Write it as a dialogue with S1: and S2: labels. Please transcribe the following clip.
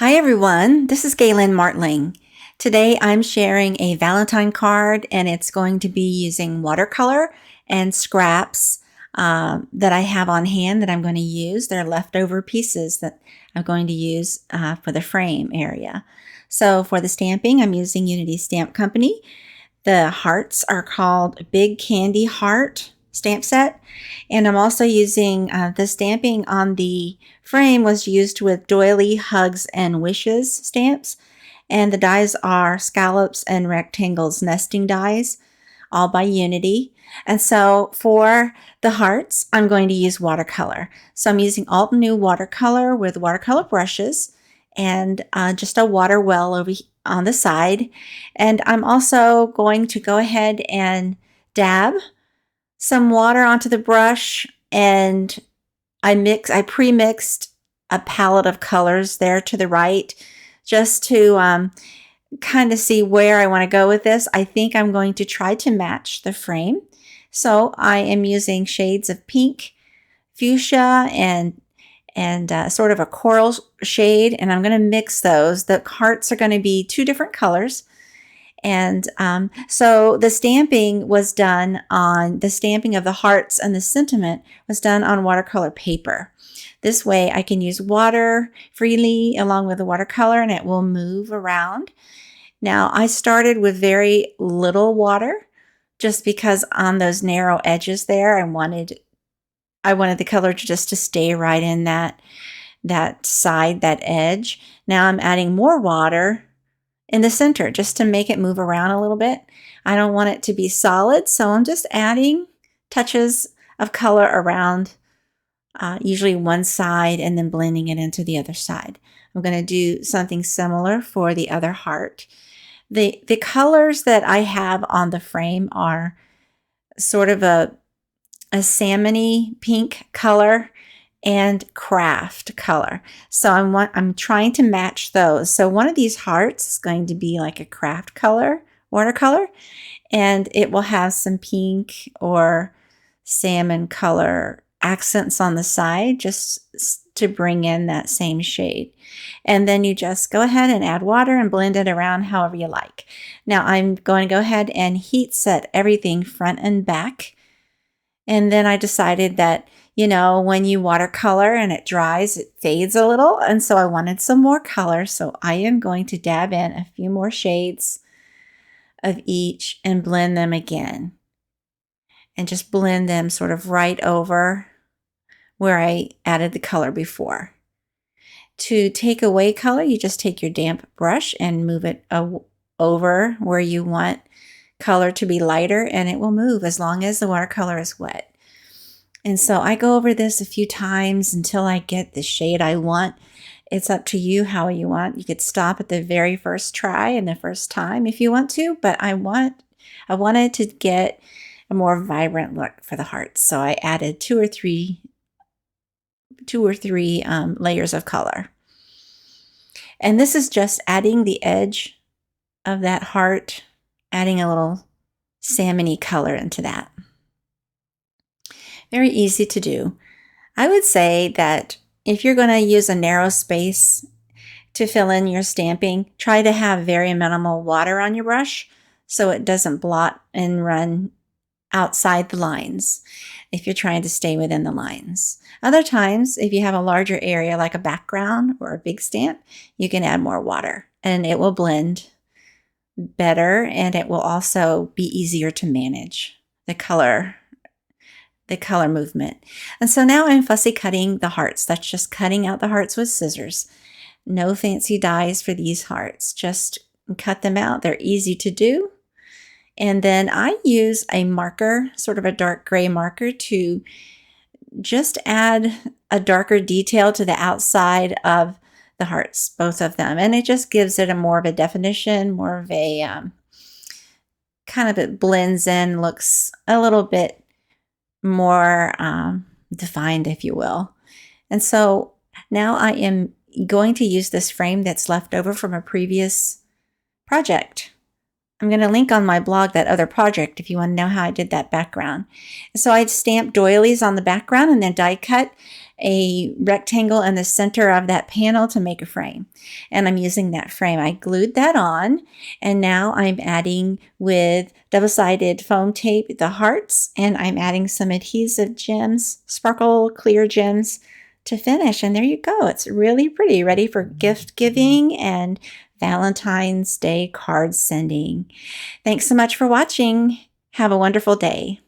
S1: Hi everyone, this is Galen Martling. Today I'm sharing a Valentine card and it's going to be using watercolor and scraps that I have on hand that I'm going to use. They're leftover pieces that I'm going to use for the frame area. So for the stamping, I'm using Unity Stamp Company. The hearts are called Big Candy Heart stamp set. And I'm also using the stamping on the frame was used with Doily Hugs and Wishes stamps. And the dies are Scallops and Rectangles nesting dies, all by Unity. And so for the hearts, I'm going to use watercolor. So I'm using Alt New Watercolor with watercolor brushes and just a water well over on the side. And I'm also going to go ahead and dab some water onto the brush, and I pre-mixed a palette of colors there to the right just to kind of see where I want to go with this. I think I'm going to try to match the frame. So I am using shades of pink, fuchsia, and sort of a coral shade, and I'm going to mix those. The hearts are going to be two different colors. And so the stamping was done on, the stamping of the hearts and the sentiment was done on watercolor paper. This way I can use water freely along with the watercolor and it will move around. Now I started with very little water just because on those narrow edges there I wanted the color to stay right in that side, that edge. Now I'm adding more water in the center just to make it move around a little bit. I don't want it to be solid, so I'm just adding touches of color around usually one side and then blending it into the other side. I'm going to do something similar for the other heart. The colors that I have on the frame are sort of a salmony pink color and craft color. So I'm trying to match those. So one of these hearts is going to be like a craft color, watercolor, and it will have some pink or salmon color accents on the side just to bring in that same shade. And then you just go ahead and add water and blend it around however you like. Now I'm going to go ahead and heat set everything front and back. And then I decided that, you know, when you watercolor and it dries, it fades a little. And so I wanted some more color. So I am going to dab in a few more shades of each and blend them again. And just blend them sort of right over where I added the color before. To take away color, you just take your damp brush and move it over where you want color to be lighter, and it will move as long as the watercolor is wet. And so I go over this a few times until I get the shade I want. It's up to you how you want. You could stop at the very first try and the first time if you want to, but I wanted to get a more vibrant look for the hearts. So I added two or three layers of color. And this is just adding the edge of that heart, adding a little salmony color into that. Very easy to do. I would say that if you're going to use a narrow space to fill in your stamping, try to have very minimal water on your brush so it doesn't blot and run outside the lines if you're trying to stay within the lines. Other times, if you have a larger area like a background or a big stamp, you can add more water and it will blend better, and it will also be easier to manage the color movement. And so now I'm fussy cutting the hearts. That's just cutting out the hearts with scissors. No fancy dies for these hearts. Just cut them out. They're easy to do. And then I use a marker, sort of a dark gray marker, to just add a darker detail to the outside of the hearts, both of them. And it just gives it more of a definition, more of a kind of, it blends in, looks a little bit more defined, if you will. And so now I am going to use this frame that's left over from a previous project. I'm going to link on my blog that other project if you want to know how I did that background. So I stamped doilies on the background and then die cut a rectangle in the center of that panel to make a frame. And I'm using that frame. I glued that on, and now I'm adding with double-sided foam tape the hearts, and I'm adding some adhesive gems, sparkle clear gems to finish. And there you go. It's really pretty, ready for gift giving and Valentine's Day card sending. Thanks so much for watching. Have a wonderful day.